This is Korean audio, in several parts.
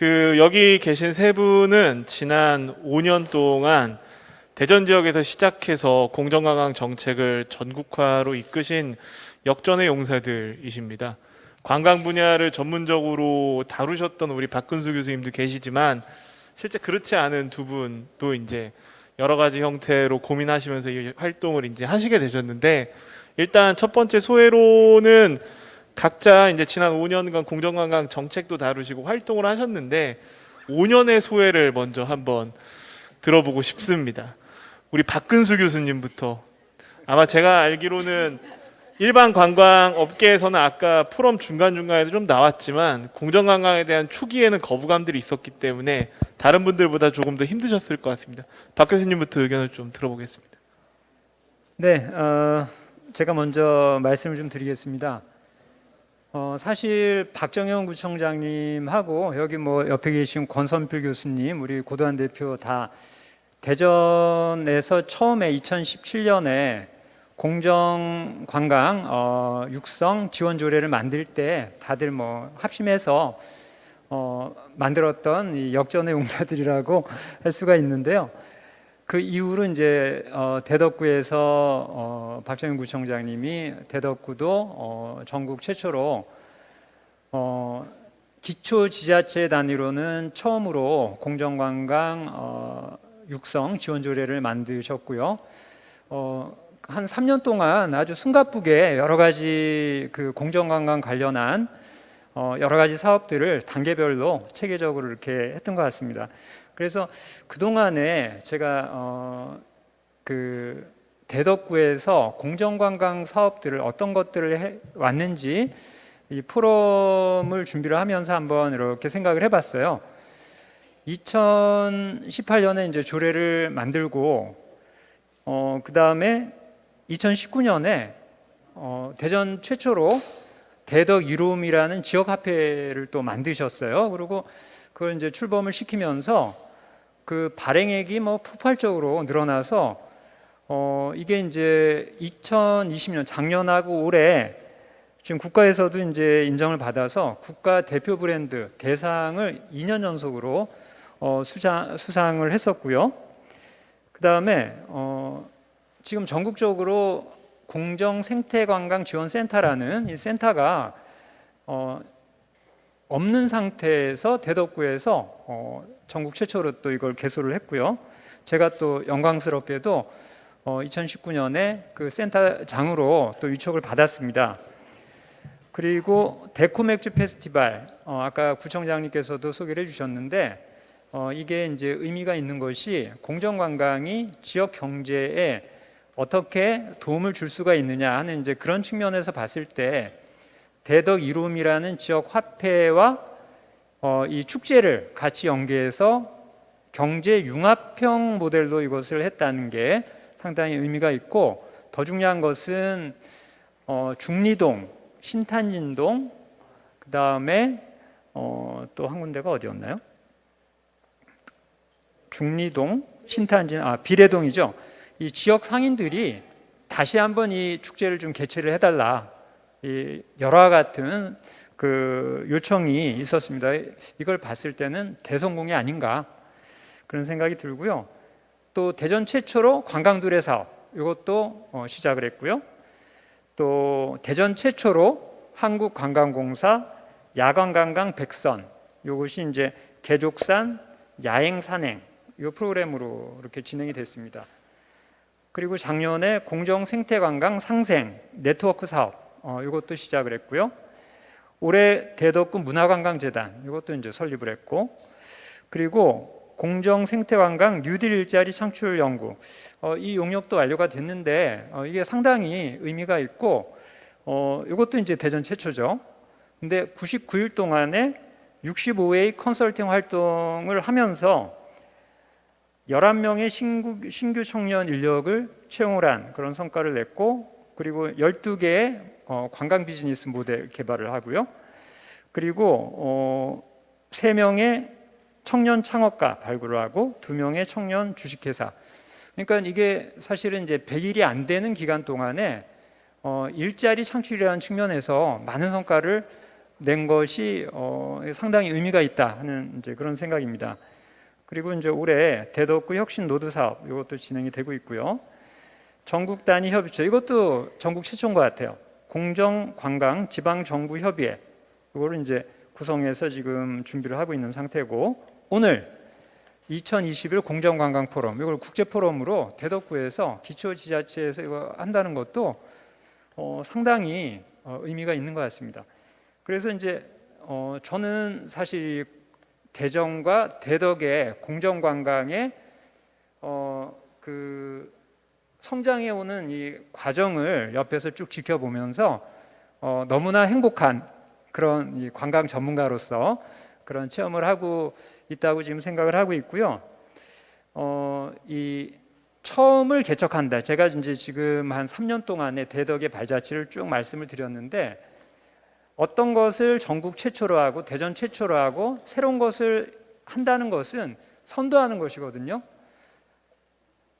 여기 계신 세 분은 지난 5년 동안 대전 지역에서 시작해서 공정관광 정책을 전국화로 이끄신 역전의 용사들이십니다. 관광 분야를 전문적으로 다루셨던 우리 박근수 교수님도 계시지만 실제 그렇지 않은 두 분도 이제 여러 가지 형태로 고민하시면서 이 활동을 이제 하시게 되셨는데, 일단 첫 번째 소회로는 각자 이제 지난 5년간 공정관광 정책도 다루시고 활동을 하셨는데 5년의 소회를 먼저 한번 들어보고 싶습니다. 우리 박근수 교수님부터. 아마 제가 알기로는 일반 관광 업계에서는 아까 포럼 중간중간에도 좀 나왔지만 공정관광에 대한 초기에는 거부감들이 있었기 때문에 다른 분들보다 조금 더 힘드셨을 것 같습니다. 박 교수님부터 의견을 좀 들어보겠습니다. 네, 제가 먼저 말씀을 좀 드리겠습니다. 사실 박정현 구청장님하고 여기 뭐 옆에 계신 권선필 교수님, 우리 고도한 대표 다 대전에서 처음에 2017년에 공정관광 육성 지원 조례를 만들 때 다들 뭐 합심해서 만들었던 이 역전의 용사들이라고 할 수가 있는데요. 그 이후로 이제 대덕구에서 박정현 구청장님이 대덕구도 전국 최초로 기초지자체 단위로는 처음으로 공정관광 육성 지원 조례를 만드셨고요. 한 3년 동안 아주 숨가쁘게 여러 가지 그 공정관광 관련한 여러 가지 사업들을 단계별로 체계적으로 이렇게 했던 것 같습니다. 그래서 그동안에 제가 그 대덕구에서 공정관광 사업들을 어떤 것들을 해왔는지 이 포럼을 준비를 하면서 한번 이렇게 생각을 해봤어요. 2018년에 이제 조례를 만들고 그 다음에 2019년에 대전 최초로 대덕 이로움이라는 지역 화폐를 또 만드셨어요. 그리고 그걸 이제 출범을 시키면서 그 발행액이 뭐 폭발적으로 늘어나서 이게 이제 2020년 작년하고 올해 지금 국가에서도 이제 인정을 받아서 국가 대표 브랜드 대상을 2년 연속으로 수상을 했었고요. 그 다음에 지금 전국적으로 공정생태관광지원센터라는 이 센터가 없는 상태에서 대덕구에서 전국 최초로 또 이걸 개소를 했고요. 제가 또 영광스럽게도 2019년에 그 센터장으로 또 위촉을 받았습니다. 그리고 데코맥주 페스티벌, 아까 구청장님께서도 소개를 해주셨는데 이게 이제 의미가 있는 것이 공정관광이 지역 경제에 어떻게 도움을 줄 수가 있느냐 하는 이제 그런 측면에서 봤을 때 대덕 이룸이라는 지역 화폐와 이 축제를 같이 연계해서 경제 융합형 모델로 이것을 했다는 게 상당히 의미가 있고, 더 중요한 것은 중리동, 신탄진동, 그 다음에 또 한 군데가 어디였나요? 중리동, 신탄진, 비례동이죠. 이 지역 상인들이 다시 한번 이 축제를 좀 개최를 해달라, 이 열화 같은 그 요청이 있었습니다. 이걸 봤을 때는 대성공이 아닌가 그런 생각이 들고요. 또 대전 최초로 관광두레 사업 이것도 시작을 했고요. 또 대전 최초로 한국관광공사 야간관광 백선, 이것이 이제 개족산 야행산행 이 프로그램으로 이렇게 진행이 됐습니다. 그리고 작년에 공정생태관광 상생 네트워크 사업 이것도 시작을 했고요. 올해 대덕구 문화관광재단 이것도 이제 설립을 했고, 그리고 공정생태관광 뉴딜 일자리 창출 연구 이 용역도 완료가 됐는데 이게 상당히 의미가 있고 이것도 이제 대전 최초죠. 근데 99일 동안에 65회의 컨설팅 활동을 하면서 11명의 신규 청년 인력을 채용을 한 그런 성과를 냈고, 그리고 12개의 관광 비즈니스 모델 개발을 하고요. 그리고 3명의 청년 창업가 발굴을 하고 2명의 청년 주식회사. 그러니까 이게 사실은 이제 100일이 안 되는 기간 동안에 일자리 창출이라는 측면에서 많은 성과를 낸 것이 상당히 의미가 있다 하는 이제 그런 생각입니다. 그리고 이제 올해 대덕구 혁신 노드 사업 이것도 진행이 되고 있고요. 전국 단위 협의체 이것도 전국 최초인 것 같아요. 공정관광 지방정부협의회 이거를 이제 구성해서 지금 준비를 하고 있는 상태고, 오늘 2021 공정관광 포럼 이걸 국제 포럼으로 대덕구에서 기초지자체에서 이거 한다는 것도 상당히 의미가 있는 것 같습니다. 그래서 이제 저는 사실 대전과 대덕의 공정관광의 그 성장해 오는 이 과정을 옆에서 쭉 지켜보면서 너무나 행복한 그런 이 관광 전문가로서 그런 체험을 하고 있다고 지금 생각을 하고 있고요. 이 처음을 개척한다. 제가 이제 지금 한 3년 동안의 대덕의 발자취를 쭉 말씀을 드렸는데, 어떤 것을 전국 최초로 하고 대전 최초로 하고 새로운 것을 한다는 것은 선도하는 것이거든요.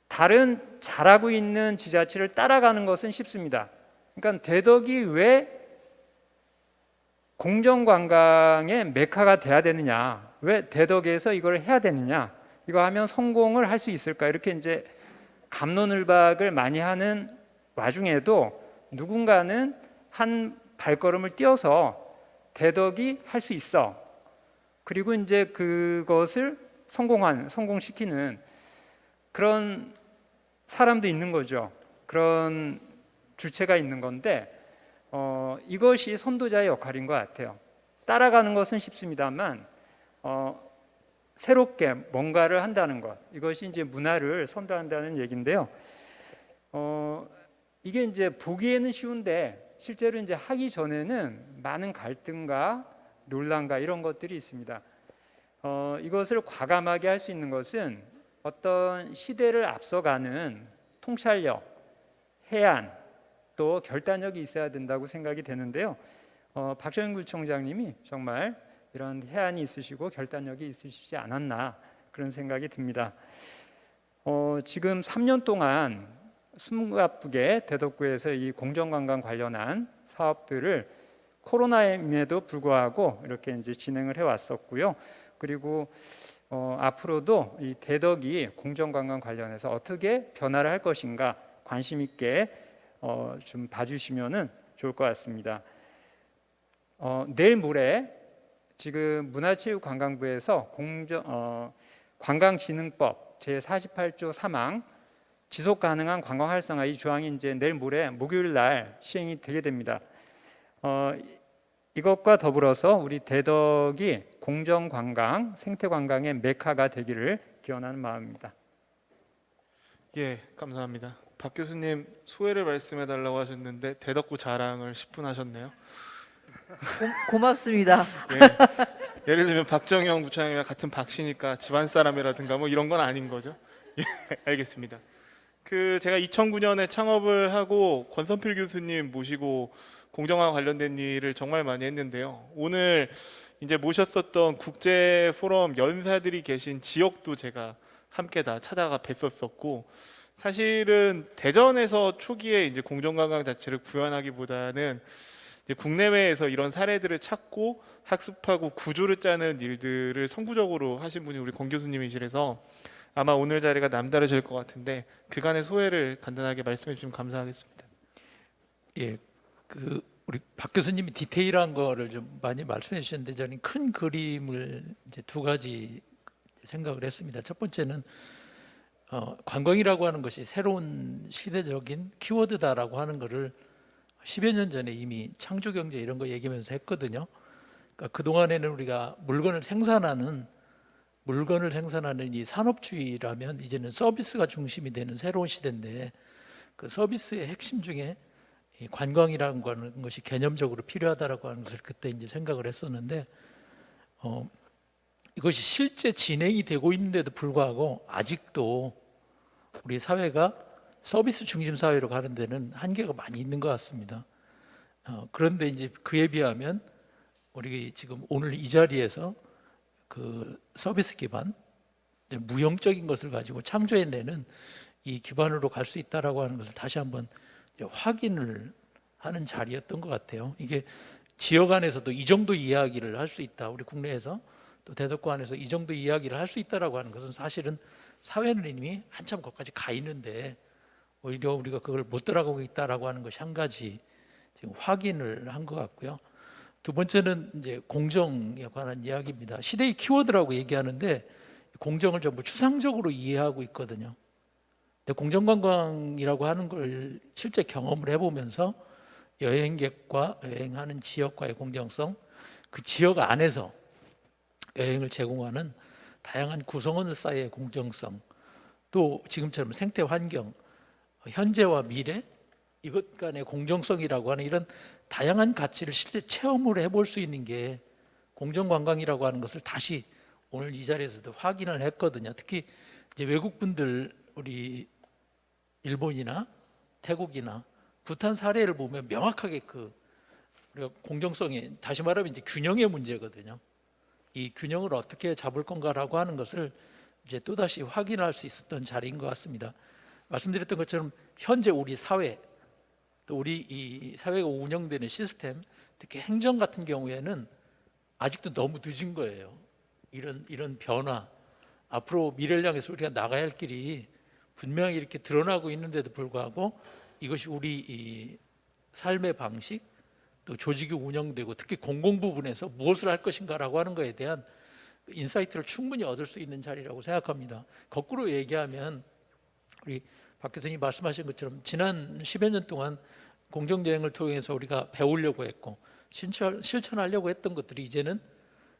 다른 잘하고 있는 지자체를 따라가는 것은 쉽습니다. 그러니까 대덕이 왜 공정관광의 메카가 돼야 되느냐, 왜 대덕에서 이걸 해야 되느냐, 이거 하면 성공을 할 수 있을까, 이렇게 이제 갑론을박을 많이 하는 와중에도 누군가는 한 발걸음을 띄어서 대덕이 할 수 있어. 그리고 이제 그것을 성공시키는 그런 사람도 있는 거죠. 그런 주체가 있는 건데 이것이 선도자의 역할인 것 같아요. 따라가는 것은 쉽습니다만 새롭게 뭔가를 한다는 것, 이것이 이제 문화를 선도한다는 얘기인데요. 이게 이제 보기에는 쉬운데 실제로 이제 하기 전에는 많은 갈등과 논란과 이런 것들이 있습니다. 이것을 과감하게 할 수 있는 것은 어떤 시대를 앞서가는 통찰력, 해안, 또 결단력이 있어야 된다고 생각이 되는데요. 박정희 구청장님이 정말 이런 해안이 있으시고 결단력이 있으시지 않았나 그런 생각이 듭니다. 지금 3년 동안 숨가쁘게 대덕구에서 이 공정관광 관련한 사업들을 코로나임에도 불구하고 이렇게 이제 진행을 해왔었고요. 그리고 앞으로도 이 대덕이 공정관광 관련해서 어떻게 변화를 할 것인가 관심 있게 좀 봐주시면은 좋을 것 같습니다. 내일 모레 지금 문화체육관광부에서 관광진흥법 제48조 3항 지속 가능한 관광 활성화 이 조항이 이제 내일 모레 목요일 날 시행이 되게 됩니다. 이것과 더불어서 우리 대덕이 공정관광, 생태관광의 메카가 되기를 기원하는 마음입니다. 예, 감사합니다. 박 교수님 소회를 말씀해 달라고 하셨는데 대덕구 자랑을 10분 하셨네요. 고맙습니다. 예, 예를 들면 박정영 부총장이랑 같은 박씨니까 집안 사람이라든가 뭐 이런 건 아닌 거죠. 예, 알겠습니다. 제가 2009년에 창업을 하고 권선필 교수님 모시고 공정화 관련된 일을 정말 많이 했는데요. 오늘 이제 모셨었던 국제 포럼 연사들이 계신 지역도 제가 함께 다 찾아가 뵀었었고, 사실은 대전에서 초기에 이제 공정관광 자체를 구현하기보다는 이제 국내외에서 이런 사례들을 찾고 학습하고 구조를 짜는 일들을 선구적으로 하신 분이 우리 권 교수님이시라서 아마 오늘 자리가 남다르실 것 같은데 그간의 소회를 간단하게 말씀해 주시면 감사하겠습니다. 예, 우리 박 교수님이 디테일한 거를 좀 많이 말씀해 주셨는데 저는 큰 그림을 이제 두 가지 생각을 했습니다. 첫 번째는 관광이라고 하는 것이 새로운 시대적인 키워드다라고 하는 거를 10여 년 전에 이미 창조경제 이런 거 얘기하면서 했거든요. 그러니까 그동안에는 우리가 물건을 생산하는 이 산업주의라면 이제는 서비스가 중심이 되는 새로운 시대인데, 그 서비스의 핵심 중에 이 관광이라는 것이 개념적으로 필요하다라고 하는 것을 그때 이제 생각을 했었는데, 이것이 실제 진행이 되고 있는데도 불구하고 아직도 우리 사회가 서비스 중심 사회로 가는 데는 한계가 많이 있는 것 같습니다. 그런데 이제 그에 비하면 우리 지금 오늘 이 자리에서 그 서비스 기반, 무형적인 것을 가지고 창조해내는 이 기반으로 갈 수 있다라고 하는 것을 다시 한번 확인을 하는 자리였던 것 같아요. 이게 지역 안에서도 이 정도 이야기를 할 수 있다. 우리 국내에서 또 대덕구 안에서 이 정도 이야기를 할 수 있다라고 하는 것은 사실은 사회는 이미 한참 거기까지 가 있는데 오히려 우리가 그걸 못 따라가고 있다라고 하는 것이 한 가지 지금 확인을 한 것 같고요. 두 번째는 이제 공정에 관한 이야기입니다. 시대의 키워드라고 얘기하는데 공정을 전부 추상적으로 이해하고 있거든요. 근데 공정관광이라고 하는 걸 실제 경험을 해보면서 여행객과 여행하는 지역과의 공정성, 그 지역 안에서 여행을 제공하는 다양한 구성원 사이의 공정성, 또 지금처럼 생태 환경, 현재와 미래 이것 간의 공정성이라고 하는 이런 다양한 가치를 실제 체험을 해볼 수 있는 게 공정관광이라고 하는 것을 다시 오늘 이 자리에서도 확인을 했거든요. 특히 이제 외국분들 우리 일본이나 태국이나 부탄 사례를 보면 명확하게 그 우리가 공정성이 다시 말하면 이제 균형의 문제거든요. 이 균형을 어떻게 잡을 건가라고 하는 것을 이제 또다시 확인할 수 있었던 자리인 것 같습니다. 말씀드렸던 것처럼 현재 우리 사회 또 우리 이 사회가 운영되는 시스템, 특히 행정 같은 경우에는 아직도 너무 늦은 거예요. 이런 변화, 앞으로 미래를 향해서 우리가 나가야 할 길이 분명히 이렇게 드러나고 있는데도 불구하고 이것이 우리 이 삶의 방식 또 조직이 운영되고 특히 공공 부분에서 무엇을 할 것인가라고 하는 것에 대한 인사이트를 충분히 얻을 수 있는 자리라고 생각합니다. 거꾸로 얘기하면 우리 박 교수님 말씀하신 것처럼 지난 10여 년 동안 공정여행을 통해서 우리가 배우려고 했고 실천하려고 했던 것들이 이제는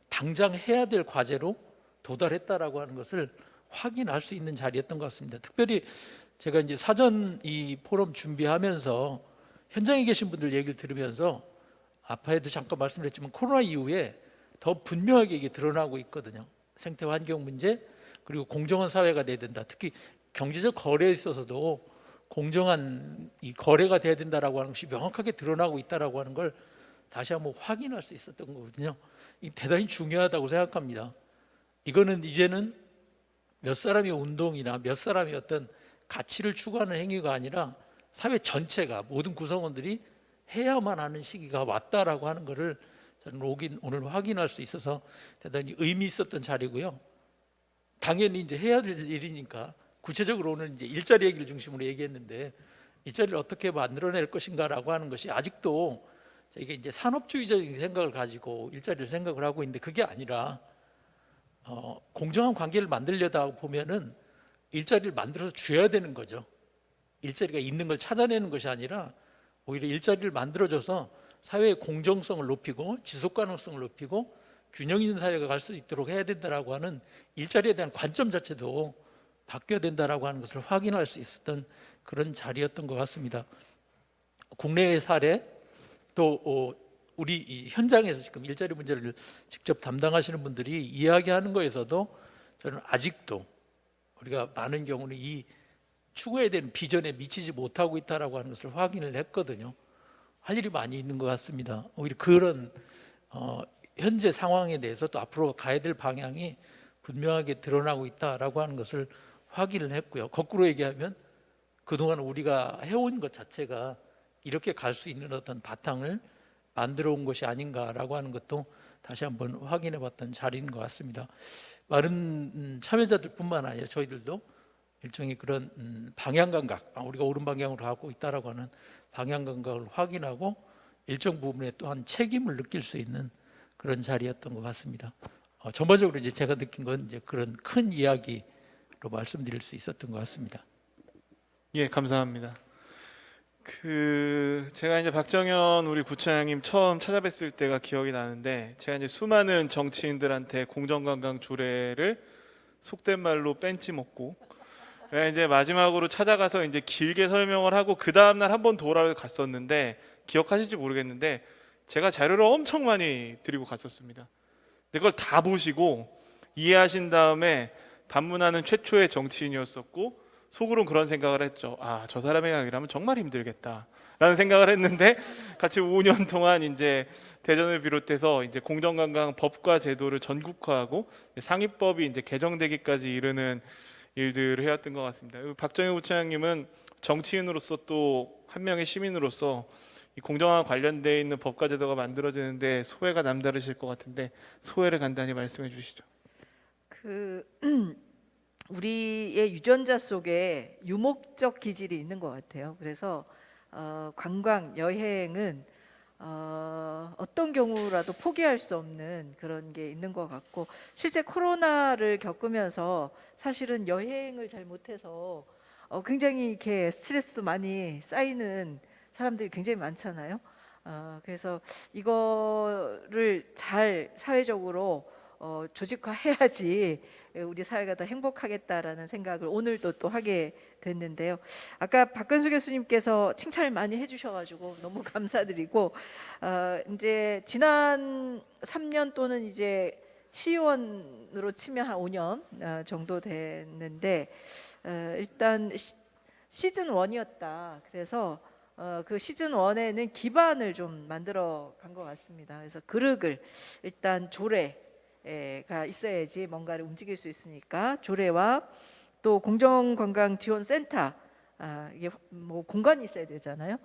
당장 해야 될 과제로 도달했다라고 하는 것을 확인할 수 있는 자리였던 것 같습니다. 특별히 제가 이제 사전 이 포럼 준비하면서 현장에 계신 분들 얘기를 들으면서 아파에도 잠깐 말씀드렸지만 코로나 이후에 더 분명하게 이게 드러나고 있거든요. 생태 환경 문제 그리고 공정한 사회가 돼야 된다. 특히 경제적 거래에 있어서도 공정한 이 거래가 돼야 된다라고 하는 것이 명확하게 드러나고 있다라고 하는 걸 다시 한번 확인할 수 있었던 거거든요. 이 대단히 중요하다고 생각합니다. 이거는 이제는 몇 사람의 운동이나 몇 사람의 어떤 가치를 추구하는 행위가 아니라 사회 전체가 모든 구성원들이 해야만 하는 시기가 왔다라고 하는 것을 저는 오늘 확인할 수 있어서 대단히 의미 있었던 자리고요. 당연히 이제 해야 될 일이니까 구체적으로 오늘 이제 일자리 얘기를 중심으로 얘기했는데 일자리를 어떻게 만들어낼 것인가라고 하는 것이 아직도 이게 이제 산업주의적인 생각을 가지고 일자리를 생각을 하고 있는데 그게 아니라 공정한 관계를 만들려다 보면은 일자리를 만들어서 줘야 되는 거죠. 일자리가 있는 걸 찾아내는 것이 아니라 오히려 일자리를 만들어줘서 사회의 공정성을 높이고 지속 가능성을 높이고 균형 있는 사회가 갈 수 있도록 해야 된다라고 하는 일자리에 대한 관점 자체도 바뀌어야 된다라고 하는 것을 확인할 수 있었던 그런 자리였던 것 같습니다. 국내의 사례 또 우리 이 현장에서 지금 일자리 문제를 직접 담당하시는 분들이 이야기하는 거에서도 저는 아직도 우리가 많은 경우는 이 추구해야 되는 비전에 미치지 못하고 있다라고 하는 것을 확인을 했거든요. 할 일이 많이 있는 것 같습니다. 오히려 그런 현재 상황에 대해서 또 앞으로 가야 될 방향이 분명하게 드러나고 있다라고 하는 것을 확인을 했고요. 거꾸로 얘기하면 그동안 우리가 해온 것 자체가 이렇게 갈 수 있는 어떤 바탕을 만들어 온 것이 아닌가라고 하는 것도 다시 한번 확인해 봤던 자리인 것 같습니다. 많은 참여자들뿐만 아니라 저희들도 일종의 그런 방향 감각, 우리가 옳은 방향으로 가고 있다라고 하는 방향 감각을 확인하고 일정 부분에 또한 책임을 느낄 수 있는 그런 자리였던 것 같습니다. 전반적으로 이제 제가 느낀 건 이제 그런 큰 이야기로 말씀드릴 수 있었던 것 같습니다. 예, 감사합니다. 제가 이제 박정현 우리 구청장님 처음 찾아뵀을 때가 기억이 나는데 제가 이제 수많은 정치인들한테 공정관광 조례를 속된 말로 뺀지 먹고 이제 마지막으로 찾아가서 이제 길게 설명을 하고 그 다음 날 한 번 돌아갔었는데 기억하실지 모르겠는데 제가 자료를 엄청 많이 드리고 갔었습니다. 근데 그걸 다 보시고 이해하신 다음에 반문하는 최초의 정치인이었었고 속으로는 그런 생각을 했죠. 저 사람의 강의라면 정말 힘들겠다 라는 생각을 했는데 같이 5년 동안 이제 대전을 비롯해서 이제 공정관광 법과 제도를 전국화하고 상위법이 이제 개정되기까지 이르는 일들을 해왔던 것 같습니다. 박정희 부총장님은 정치인으로서 또 한 명의 시민으로서 이 이 공정와 관련돼 있는 법과 제도가 만들어지는데 소회가 남다르실 것 같은데 소회를 간단히 말씀해 주시죠. 그 우리의 유전자 속에 유목적 기질이 있는 것 같아요. 그래서 관광 여행은 어떤 경우라도 포기할 수 없는 그런 게 있는 것 같고, 실제 코로나를 겪으면서 사실은 여행을 잘 못해서 굉장히 이렇게 스트레스도 많이 쌓이는 사람들이 굉장히 많잖아요. 그래서 이거를 잘 사회적으로 조직화해야지 우리 사회가 더 행복하겠다라는 생각을 오늘도 또 하게 됐는데요. 아까 박근수 교수님께서 칭찬을 많이 해주셔가지고 너무 감사드리고, 이제 지난 3년 또는 이제 시의원으로 치면 한 5년 정도 됐는데, 일단 시즌 1이었다. 그래서 그 시즌 1에는 기반을 좀 만들어 간 것 같습니다. 그래서 그릇을 일단 조례가 있어야지 뭔가를 움직일 수 있으니까 조례와 또 공정관광지원센터, 이게 뭐 공간이 있어야 되잖아요.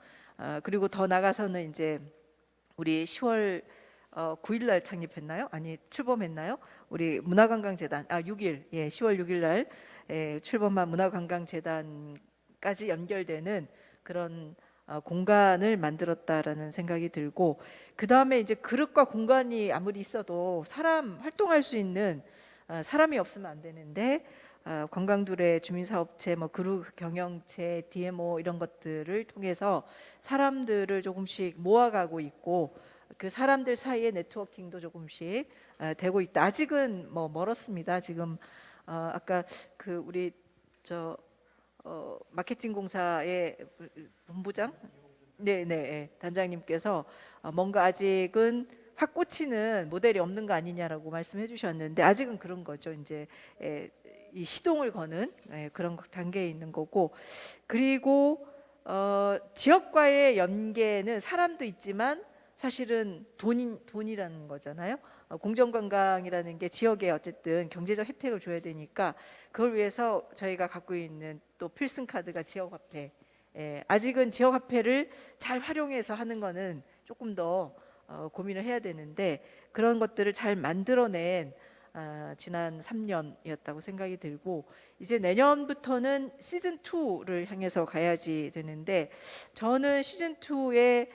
그리고 더 나가서는 이제 우리 10월 9일 날 창립했나요? 아니 출범했나요? 우리 문화관광재단 6일 10월 6일 날 출범한 문화관광재단까지 연결되는 그런 공간을 만들었다라는 생각이 들고, 그 다음에 이제 그릇과 공간이 아무리 있어도 사람 활동할 수 있는 사람이 없으면 안 되는데, 관광둘의 주민사업체, 뭐 그룹 경영체, DMO 이런 것들을 통해서 사람들을 조금씩 모아가고 있고, 그 사람들 사이의 네트워킹도 조금씩 되고 있다. 아직은 뭐 멀었습니다. 지금 아까 그 우리 마케팅 공사의 본부장, 네네 단장님께서 뭔가 아직은 확 꽂히는 모델이 없는 거 아니냐라고 말씀해 주셨는데, 아직은 그런 거죠. 이제 이 시동을 거는 그런 단계에 있는 거고, 그리고 지역과의 연계는 사람도 있지만 사실은 돈이라는 거잖아요. 공정관광이라는 게 지역에 어쨌든 경제적 혜택을 줘야 되니까, 그걸 위해서 저희가 갖고 있는 또 필승 카드가 지역화폐. 아직은 지역화폐를 잘 활용해서 하는 거는 조금 더 고민을 해야 되는데, 그런 것들을 잘 만들어낸 지난 3년이었다고 생각이 들고, 이제 내년부터는 시즌 2를 향해서 가야지 되는데, 저는 시즌 2의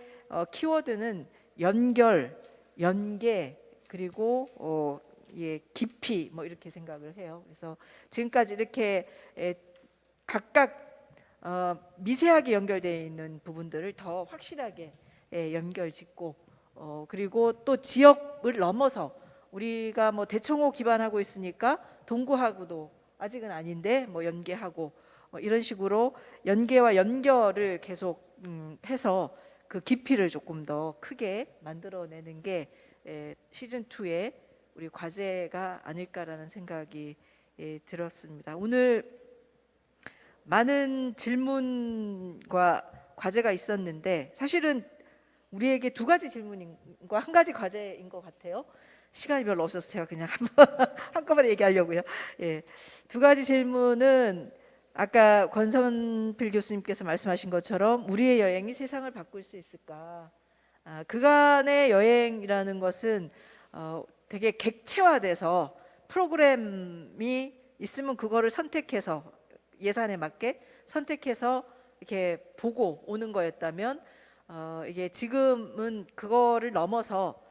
키워드는 연결, 연계, 그리고 깊이 뭐 이렇게 생각을 해요. 그래서 지금까지 이렇게 각각 미세하게 연결되어 있는 부분들을 더 확실하게 연결짓고, 그리고 또 지역을 넘어서 우리가 뭐 대청호 기반하고 있으니까 동구하고도 아직은 아닌데 뭐 연계하고 이런 식으로 연계와 연결을 계속 해서 그 깊이를 조금 더 크게 만들어내는 게 시즌 2의 우리 과제가 아닐까라는 생각이 들었습니다. 오늘 많은 질문과 과제가 있었는데, 사실은 우리에게 두 가지 질문과 한 가지 과제인 것 같아요. 시간이 별로 없어서 제가 그냥 한꺼번에 얘기하려고요. 두 가지 질문은 아까 권선필 교수님께서 말씀하신 것처럼 우리의 여행이 세상을 바꿀 수 있을까? 그간의 여행이라는 것은 되게 객체화돼서 프로그램이 있으면 그거를 선택해서 예산에 맞게 선택해서 이렇게 보고 오는 거였다면, 이게 지금은 그거를 넘어서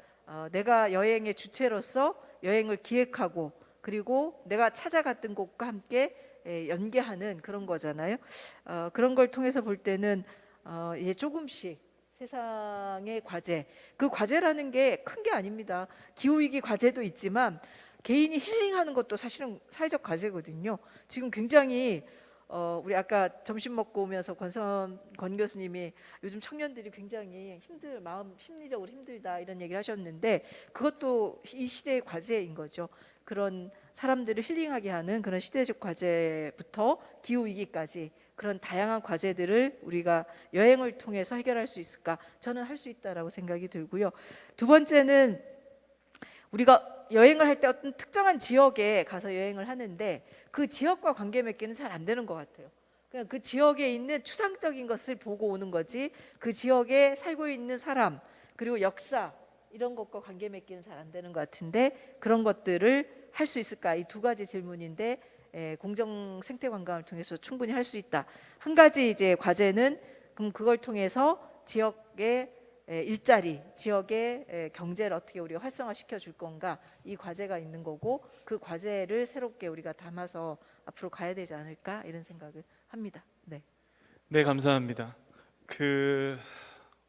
내가 여행의 주체로서 여행을 기획하고, 그리고 내가 찾아갔던 곳과 함께 연계하는 그런 거잖아요. 그런 걸 통해서 볼 때는 이제 조금씩 세상의 과제, 그 과제라는 게 큰 게 아닙니다. 기후위기 과제도 있지만 개인이 힐링하는 것도 사실은 사회적 과제거든요. 지금 굉장히 우리 아까 점심 먹고 오면서 권 교수님이 요즘 청년들이 굉장히 마음 심리적으로 힘들다 이런 얘기를 하셨는데, 그것도 이 시대의 과제인 거죠. 그런 사람들을 힐링하게 하는 그런 시대적 과제부터 기후 위기까지 그런 다양한 과제들을 우리가 여행을 통해서 해결할 수 있을까? 저는 할 수 있다라고 생각이 들고요. 두 번째는 우리가 여행을 할 때 어떤 특정한 지역에 가서 여행을 하는데 그 지역과 관계 맺기는 잘 안 되는 것 같아요. 그냥 그 지역에 있는 추상적인 것을 보고 오는 거지 그 지역에 살고 있는 사람 그리고 역사 이런 것과 관계 맺기는 잘 안 되는 것 같은데 그런 것들을 할 수 있을까? 이 두 가지 질문인데 공정 생태 관광을 통해서 충분히 할 수 있다. 한 가지 이제 과제는 그럼 그걸 통해서 지역의 일자리, 지역의 경제를 어떻게 우리가 활성화시켜 줄 건가 이 과제가 있는 거고 그 과제를 새롭게 우리가 담아서 앞으로 가야 되지 않을까 이런 생각을 합니다. 네. 네, 감사합니다.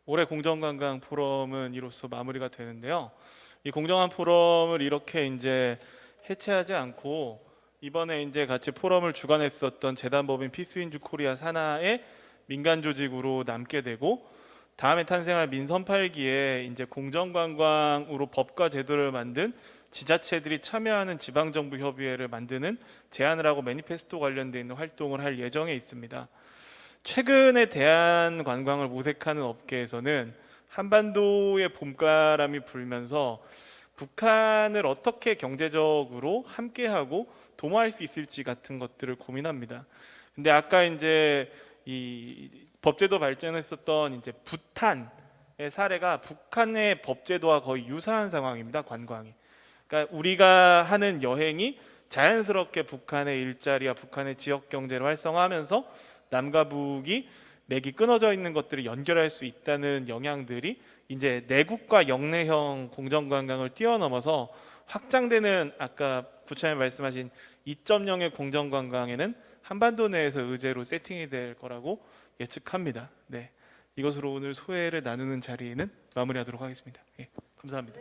올해 공정관광 포럼은 이로써 마무리가 되는데요. 이 공정한 포럼을 이렇게 이제 해체하지 않고 이번에 이제 같이 포럼을 주관했었던 재단법인 피스인주 코리아 산하의 민간 조직으로 남게 되고 다음에 탄생할 민선 8기에 이제 공정관광으로 법과 제도를 만든 지자체들이 참여하는 지방정부 협의회를 만드는 제안을 하고 매니페스토 관련돼 있는 활동을 할 예정에 있습니다. 최근에 대한 관광을 모색하는 업계에서는 한반도의 봄바람이 불면서 북한을 어떻게 경제적으로 함께하고 도모할 수 있을지 같은 것들을 고민합니다. 근데 아까 이제 이 법제도 발전했었던 이제 부탄의 사례가 북한의 법제도와 거의 유사한 상황입니다. 관광이. 그러니까 우리가 하는 여행이 자연스럽게 북한의 일자리와 북한의 지역 경제를 활성화하면서 남과 북이 맥이 끊어져 있는 것들을 연결할 수 있다는 영향들이 이제 내국과 영내형 공정관광을 뛰어넘어서 확장되는 아까 부처님 말씀하신 2.0의 공정관광에는 한반도 내에서 의제로 세팅이 될 거라고 예측합니다. 네, 이것으로 오늘 소회를 나누는 자리에는 마무리하도록 하겠습니다. 예, 감사합니다.